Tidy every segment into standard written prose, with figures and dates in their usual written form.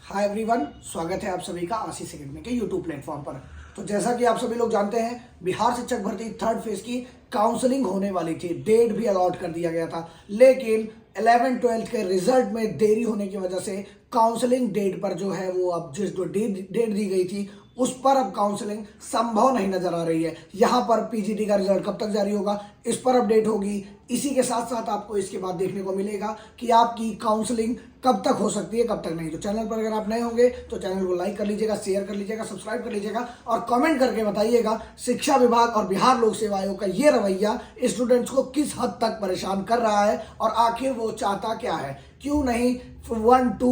Hi everyone, स्वागत है आप सभी का आशीष एकेडमी के यूट्यूब प्लेटफॉर्म पर। तो जैसा कि आप सभी लोग जानते हैं, बिहार शिक्षक भर्ती थर्ड फेज की काउंसलिंग होने वाली थी। डेट भी अलॉट कर दिया गया था, लेकिन 11-12 के रिजल्ट में देरी होने की वजह से काउंसलिंग डेट पर जो है वो अब जिस जो डेट दी गई थी उस पर अब काउंसलिंग संभव नहीं नजर आ रही है। यहाँ पर पीजीटी का रिजल्ट कब तक जारी होगा, इस पर अपडेट होगी। इसी के साथ साथ आपको इसके बाद देखने को मिलेगा कि आपकी काउंसलिंग कब तक हो सकती है, कब तक नहीं। तो चैनल पर अगर आप नए होंगे तो चैनल को लाइक कर लीजिएगा, शेयर कर लीजिएगा, सब्सक्राइब कर लीजिएगा और कमेंट करके बताइएगा शिक्षा विभाग और बिहार लोक सेवा आयोग का ये रवैया स्टूडेंट्स को किस हद तक परेशान कर रहा है और आखिर वो चाहता क्या है। क्यों नहीं 1 to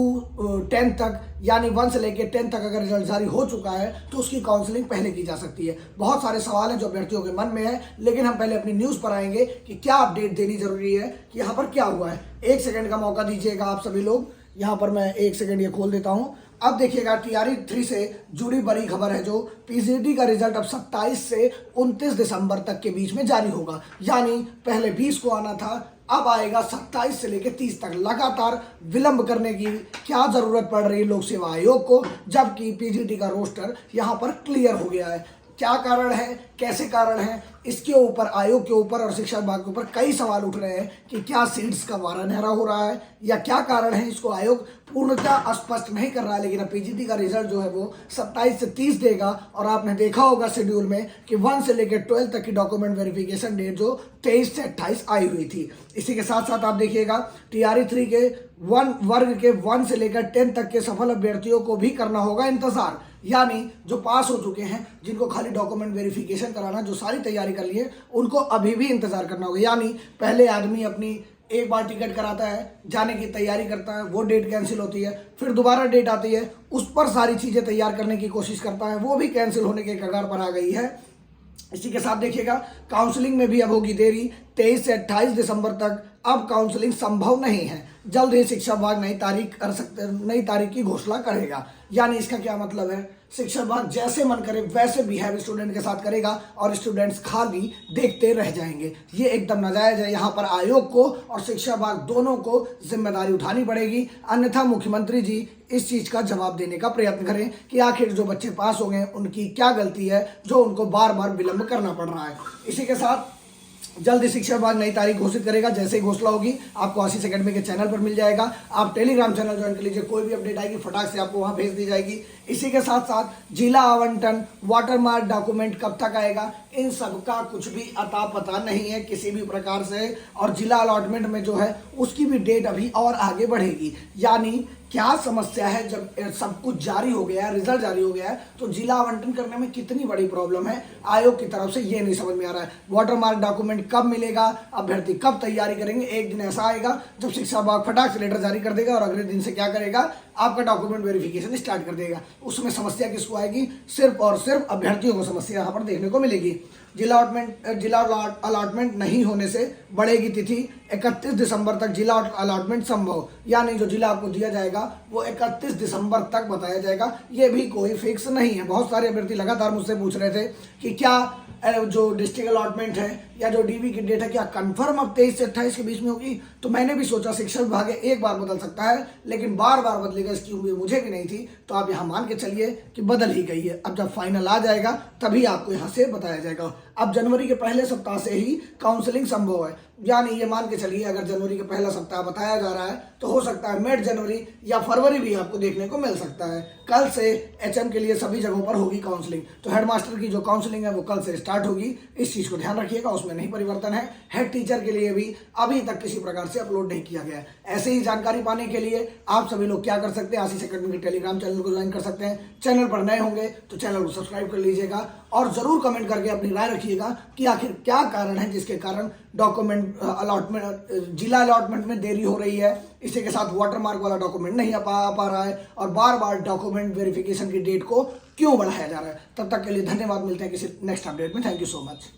10 तक, यानी 1 से लेकर 10 तक अगर रिजल्ट जारी हो चुका है तो उसकी काउंसलिंग पहले की जा सकती है। बहुत सारे सवाल हैं जो अभ्यर्थियों के मन में है, लेकिन हम पहले अपनी न्यूज़ पर आएंगे कि क्या अपडेट देनी जरूरी है कि यहाँ पर क्या हुआ है। 1 सेकंड का मौका दीजिएगा आप सभी लोग। यहाँ पर मैं 1 सेकंड ये खोल देता हूँ। अब देखिएगा TRE 3 से जुड़ी बड़ी खबर है, जो पीजीटी का रिजल्ट अब 27 से 29 दिसंबर तक के बीच में जारी होगा। यानी पहले 20 को आना था, अब आएगा 27 से लेकर 30 तक। लगातार विलंब करने की क्या जरूरत पड़ रही है लोक सेवा आयोग को, जबकि पीजीटी का रोस्टर यहाँ पर क्लियर हो गया है। क्या कारण है, कैसे कारण है, इसके ऊपर आयोग के ऊपर और शिक्षा विभाग के ऊपर कई सवाल उठ रहे हैं कि क्या सीट्स का वारा न्यारा हो रहा है या क्या कारण है। इसको आयोग पूर्णतः स्पष्ट नहीं कर रहा है, लेकिन अब पीजीटी का रिजल्ट जो है वो 27 से 30 देगा। और आपने देखा होगा शेड्यूल में कि 1 से लेकर 12 तक की डॉक्यूमेंट वेरिफिकेशन डेट जो 23 से 28 आई हुई थी। इसी के साथ साथ आप देखिएगा TRE 3 के वर्ग के 1 से लेकर 10 तक के सफल अभ्यर्थियों को भी करना होगा इंतजार। यानी जो पास हो चुके हैं, जिनको खाली डॉक्यूमेंट वेरिफिकेशन कराना, जो सारी तैयारी कर लिए, उनको अभी भी इंतजार करना होगा। यानी पहले आदमी अपनी एक बार टिकट कराता है, जाने की तैयारी करता है, वो डेट कैंसिल होती है, फिर दोबारा डेट आती है, उस पर सारी चीज़ें तैयार करने की कोशिश करता है, वो भी कैंसिल होने के कगार पर आ गई है। इसी के साथ देखिएगा काउंसलिंग में भी अब होगी देरी। 23 से 28 दिसंबर तक अब काउंसलिंग संभव नहीं है। जल्द ही शिक्षा विभाग नई तारीख की घोषणा करेगा। यानी इसका क्या मतलब है, शिक्षा विभाग जैसे मन करे वैसे बिहेव स्टूडेंट के साथ करेगा और स्टूडेंट्स खाली देखते रह जाएंगे। ये एकदम नाजायज है। यहाँ पर आयोग को और शिक्षा विभाग दोनों को जिम्मेदारी उठानी पड़ेगी, अन्यथा मुख्यमंत्री जी इस चीज़ का जवाब देने का प्रयत्न करें कि आखिर जो बच्चे पास हो गए उनकी क्या गलती है जो उनको बार बार विलंब करना पड़ रहा है। इसी के साथ जल्द ही शिक्षा विभाग नई तारीख घोषित करेगा। जैसे ही घोषणा होगी आपको आशीष एकेडमी के चैनल पर मिल जाएगा। आप टेलीग्राम चैनल ज्वाइन कर लीजिए, कोई भी अपडेट आएगी फटाक से आपको वहां भेज दी जाएगी। इसी के साथ साथ जिला आवंटन, वाटरमार्क डॉक्यूमेंट कब तक आएगा, इन सब का कुछ भी अता पता नहीं है किसी भी प्रकार से। और जिला अलॉटमेंट में जो है उसकी भी डेट अभी और आगे बढ़ेगी। यानी क्या समस्या है, जब सब कुछ जारी हो गया है, रिजल्ट जारी हो गया है, तो जिला आवंटन करने में कितनी बड़ी प्रॉब्लम है आयोग की तरफ से, ये नहीं समझ में आ रहा है। वाटरमार्क डॉक्यूमेंट कब मिलेगा, अभ्यर्थी कब तैयारी करेंगे। एक दिन ऐसा आएगा जब शिक्षा विभाग फटाक से लेटर जारी कर देगा और अगले दिन से क्या करेगा, आपका डॉक्यूमेंट वेरिफिकेशन स्टार्ट कर देगा। उसमें समस्या किसको आएगी, सिर्फ और सिर्फ अभ्यर्थियों को समस्या यहाँ पर देखने को मिलेगी। जिला अलॉटमेंट नहीं होने से बढ़ेगी तिथि 31 दिसंबर तक जिला अलॉटमेंट संभव। यानी जो जिला आपको दिया जाएगा वो 31 दिसंबर तक बताया जाएगा। ये भी कोई फिक्स नहीं है। बहुत सारे अभ्यर्थी लगातार मुझसे पूछ रहे थे कि क्या जो डिस्ट्रिक्ट अलॉटमेंट है या जो डीवी की डेट है क्या कंफर्म अब 23 से 28 के बीच में होगी। तो मैंने भी सोचा शिक्षा विभाग एक बार बदल सकता है, लेकिन बार बार बदलेगा इसकी उम्मीद मुझे भी नहीं थी। तो आप यहाँ मान के चलिए कि बदल ही गई है। अब जब फाइनल आ जाएगा तभी आपको यहाँ से बताया जाएगा। अब जनवरी के पहले सप्ताह से ही काउंसलिंग संभव है। यानी ये मान के चलिए अगर जनवरी के पहला सप्ताह बताया जा रहा है तो हो सकता है मिड जनवरी या फरवरी भी आपको देखने को मिल सकता है। कल से HM के लिए सभी जगहों पर होगी काउंसलिंग। तो हेडमास्टर की जो काउंसलिंग है वो कल से स्टार्ट होगी। इस चीज़ को ध्यान रखिएगा, उसमें नहीं परिवर्तन है। हेड टीचर के लिए भी अभी तक किसी प्रकार से अपलोड नहीं किया गया है। ऐसे ही जानकारी पाने के लिए आप सभी लोग क्या कर सकते हैं, आशीष एकेडमी के टेलीग्राम चैनल को ज्वाइन कर सकते हैं। चैनल पर नए होंगे तो चैनल को सब्सक्राइब कर लीजिएगा और जरूर कमेंट करके अपनी राय रखिएगा कि आखिर क्या कारण है जिसके कारण डॉक्यूमेंट अलॉटमेंट, जिला अलॉटमेंट में देरी हो रही है। इसी के साथ वाटरमार्क वाला डॉक्यूमेंट नहीं आ पा रहा है और बार बार डॉक्यूमेंट वेरिफिकेशन की डेट को क्यों बढ़ाया जा रहा है। तब तक के लिए धन्यवाद, मिलते हैं किसी नेक्स्ट अपडेट में। Thank you so much.